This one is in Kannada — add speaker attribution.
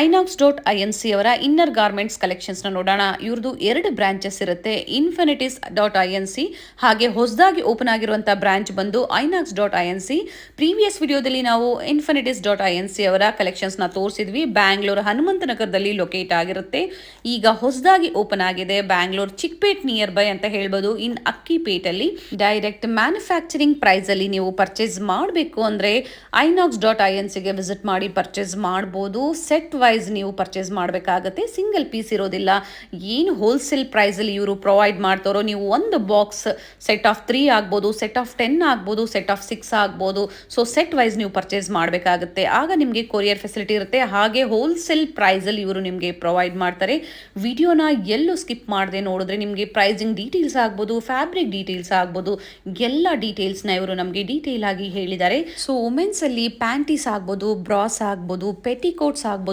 Speaker 1: ಐನಾಕ್ಸ್.inc ಅವರ ಇನ್ನರ್ ಗಾರ್ಮೆಂಟ್ಸ್ ಕಲೆಕ್ಷನ್ಸ್ನ ನೋಡೋಣ. ಇವ್ರದ್ದು 2 ಬ್ರಾಂಚಸ್ ಇರುತ್ತೆ, infinitis.inc ಹಾಗೆ ಹೊಸದಾಗಿ ಓಪನ್ ಆಗಿರುವಂಥ ಬ್ರಾಂಚ್ ಬಂದು ಐನಾಕ್ಸ್.inc. ಪ್ರೀವಿಯಸ್ ವಿಡಿಯೋದಲ್ಲಿ ನಾವು infinitis.inc ಅವರ ಕಲೆಕ್ಷನ್ಸ್ನ ತೋರಿಸಿದ್ವಿ. ಬ್ಯಾಂಗ್ಳೂರು ಹನುಮಂತನಗರದಲ್ಲಿ ಲೊಕೇಟ್ ಆಗಿರುತ್ತೆ. ಈಗ ಹೊಸದಾಗಿ ಓಪನ್ ಆಗಿದೆ ಬ್ಯಾಂಗ್ಳೂರು ಚಿಕ್ಪೇಟ್ ನಿಯರ್ ಬೈ ಅಂತ ಹೇಳ್ಬೋದು, ಇನ್ ಅಕ್ಕಿಪೇಟಲ್ಲಿ. ಡೈರೆಕ್ಟ್ ಮ್ಯಾನುಫ್ಯಾಕ್ಚರಿಂಗ್ ಪ್ರೈಸಲ್ಲಿ ನೀವು ಪರ್ಚೇಸ್ ಮಾಡಬೇಕು ಅಂದರೆ ಐನಾಕ್ಸ್.inc ವಿಸಿಟ್ ಮಾಡಿ ಪರ್ಚೇಸ್ ಮಾಡ್ಬೋದು. ಸೆಟ್ ವೈಸ್ ನೀವು ಪರ್ಚೇಸ್ ಮಾಡಬೇಕಾಗತ್ತೆ, ಸಿಂಗಲ್ ಪೀಸ್ ಇರೋದಿಲ್ಲ. ಏನು ಹೋಲ್ಸೇಲ್ ಪ್ರೈಸಲ್ಲಿ ಇವರು ಪ್ರೊವೈಡ್ ಮಾಡ್ತಾರೋ, ನೀವು ಒಂದು ಬಾಕ್ಸ್ ಸೆಟ್ ಆಫ್ 3 ಆಗ್ಬೋದು, ಸೆಟ್ ಆಫ್ 10 ಆಗ್ಬೋದು, ಸೆಟ್ ಆಫ್ 6 ಆಗ್ಬೋದು. ಸೊ ಸೆಟ್ ವೈಸ್ ನೀವು ಪರ್ಚೇಸ್ ಮಾಡಬೇಕಾಗುತ್ತೆ, ಆಗ ನಿಮಗೆ ಕೊರಿಯರ್ ಫೆಸಿಲಿಟಿ ಇರುತ್ತೆ. ಹಾಗೆ ಹೋಲ್ಸೇಲ್ ಪ್ರೈಸಲ್ಲಿ ಇವರು ನಿಮಗೆ ಪ್ರೊವೈಡ್ ಮಾಡ್ತಾರೆ. ವಿಡಿಯೋನ ಎಲ್ಲೂ ಸ್ಕಿಪ್ ಮಾಡದೆ ನೋಡಿದ್ರೆ ನಿಮಗೆ ಪ್ರೈಸಿಂಗ್ ಡೀಟೇಲ್ಸ್ ಆಗ್ಬೋದು, ಫ್ಯಾಬ್ರಿಕ್ ಡೀಟೇಲ್ಸ್ ಆಗ್ಬೋದು, ಎಲ್ಲ ಡೀಟೇಲ್ಸ್ನ ಇವರು ನಮಗೆ ಡೀಟೇಲ್ ಆಗಿ ಹೇಳಿದ್ದಾರೆ. ಸೊ ವುಮೆನ್ಸಲ್ಲಿ ಪ್ಯಾಂಟೀಸ್ ಆಗ್ಬೋದು, ಬ್ರಾಸ್ ಆಗ್ಬೋದು, ಪೆಟಿಕೋಟ್ಸ್